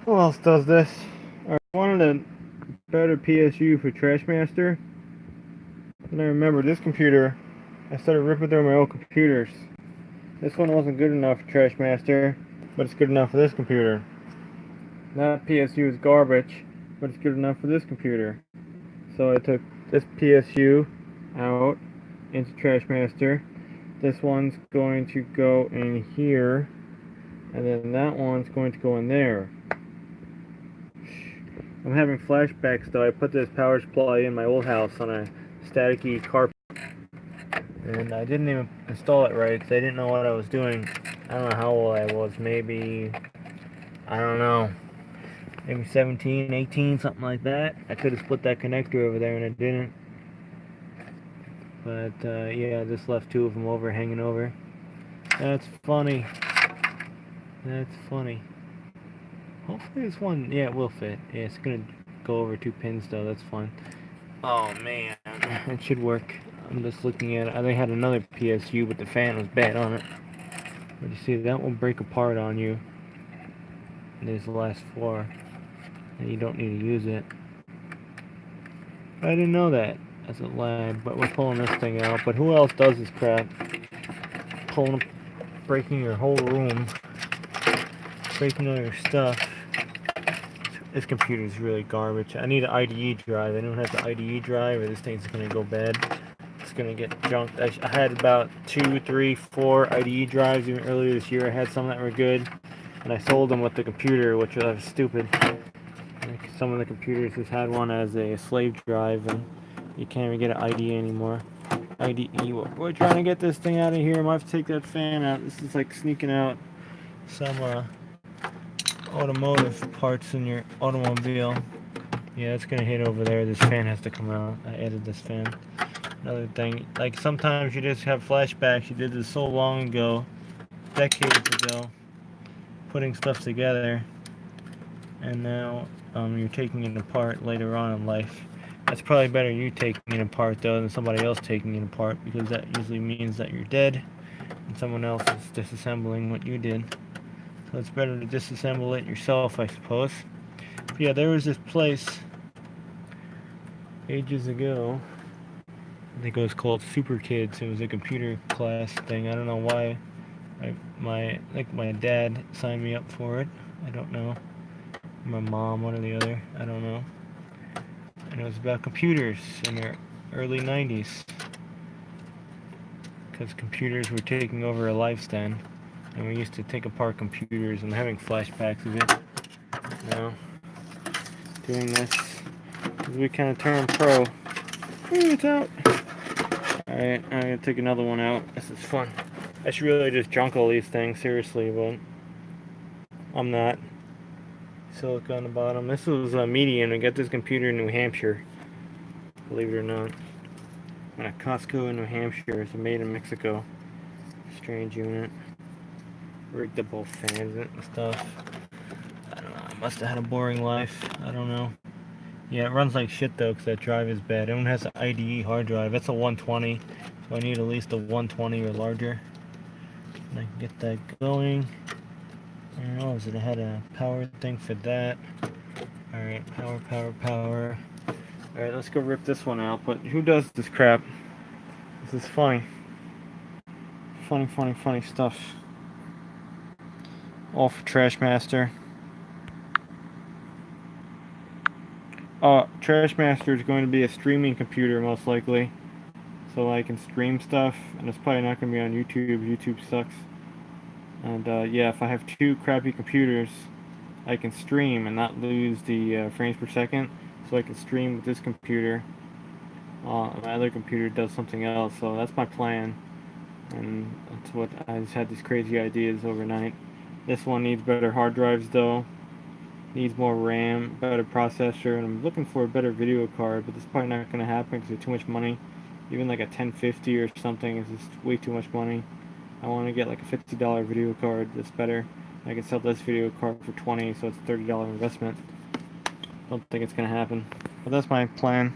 Who else does this? I wanted a better PSU for Trashmaster. And I remember this computer. I started ripping through my old computers. This one wasn't good enough for Trashmaster, but it's good enough for this computer. That PSU is garbage, but it's good enough for this computer. So I took this PSU out into Trashmaster. This one's going to go in here, and then that one's going to go in there. I'm having flashbacks though. I put this power supply in my old house on a staticky carpet, and I didn't even install it right because I didn't know what I was doing. I don't know how old I was. Maybe, I don't know, maybe 17, 18, something like that. I could have split that connector over there and I didn't. But yeah, I just left two of them over, hanging over. That's funny. That's funny. Hopefully this one, yeah, it will fit. Yeah, it's gonna go over two pins though. That's fine. Oh man, it should work. I'm just looking at it. I had another PSU, but the fan was bad on it. But you see, that will break apart on you. And there's the last four, and you don't need to use it. I didn't know that as a lad, but we're pulling this thing out. But who else does this crap? Pulling, breaking your whole room, breaking all your stuff. This computer is really garbage. I need an IDE drive. I don't have the IDE drive, or this thing's gonna go bad. It's gonna get junked. I had about 2, 3, 4 IDE drives even earlier this year. I had some that were good, and I sold them with the computer, which was stupid. Like some of the computers just had one as a slave drive, and you can't even get an IDE anymore. IDE, we're trying to get this thing out of here. I might have to take that fan out. This is like sneaking out some automotive parts in your automobile. Yeah, it's gonna hit over there. This fan has to come out. I added this fan. Another thing, like sometimes you just have flashbacks. You did this so long ago, decades ago, putting stuff together, and now you're taking it apart later on in life. That's probably better you taking it apart though than somebody else taking it apart, because that usually means that you're dead and someone else is disassembling what you did. So it's better to disassemble it yourself, I suppose. But yeah, there was this place ages ago. I think it was called Super Kids. It was a computer class thing. I don't know why. My dad signed me up for it. I don't know. My mom, one or the other. I don't know. And it was about computers in the early 90s. Because computers were taking over our lives then. And we used to take apart computers. I'm having flashbacks of it now. Doing this. We kind of turned pro. Ooh, it's out. Alright, I'm gonna take another one out. This is fun. I should really just junk all these things, seriously, but I'm not. Silica on the bottom. This was a medium. I got this computer in New Hampshire. Believe it or not. At a Costco in New Hampshire. It's made in Mexico. Strange unit. Rigged up both fans and stuff. I don't know. I must have had a boring life. I don't know. Yeah, it runs like shit though, because that drive is bad. Everyone has an IDE hard drive. That's a 120, so I need at least a 120 or larger. And I can get that going. I don't know, it had a power thing for that. Alright, power. Alright, let's go rip this one out. But who does this crap? This is funny. Funny stuff. All for Trashmaster. Trashmaster is going to be a streaming computer, most likely. So I can stream stuff, and it's probably not going to be on YouTube. YouTube sucks. And yeah, if I have two crappy computers, I can stream and not lose the frames per second. So I can stream with this computer. My other computer does something else, so that's my plan. And that's what I just had these crazy ideas overnight. This one needs better hard drives though. Needs more RAM, better processor, and I'm looking for a better video card, but this is probably not going to happen because it's too much money. Even like a 1050 or something is just way too much money. I want to get like a $50 video card that's better. I can sell this video card for $20, so it's a $30 investment. Don't think it's going to happen. But that's my plan.